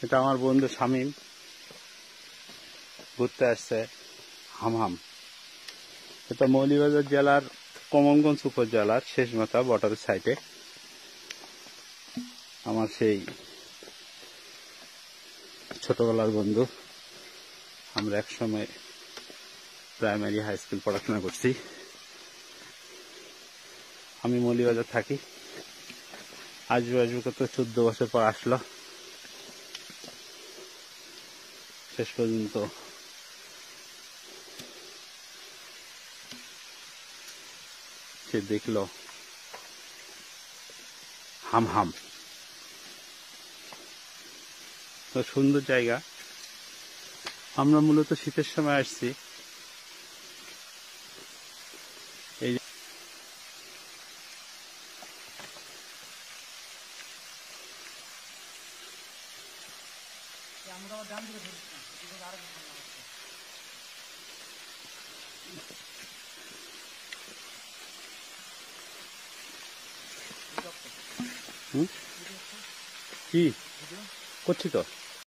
এটা আমার বন্ধু শামীম ঘুরতে আসছে হামহাম। এটা মৌলভীবাজার জেলার কমলগঞ্জ উপজেলার শেষ মাথা বর্ডারের সাইডে। আমার সেই ছোটবেলার বন্ধু, আমরা একসময় প্রাইমারি হাই স্কুল পড়াশোনা করছি। আমি মৌলভীবাজার থাকি, আসবো কত 14 বছর পর আসলো। শেষ পর্যন্ত সে দেখলো হামহাম। তো সুন্দর জায়গা। আমরা মূলত শীতের সময় আসছি। এই কি করছি তো।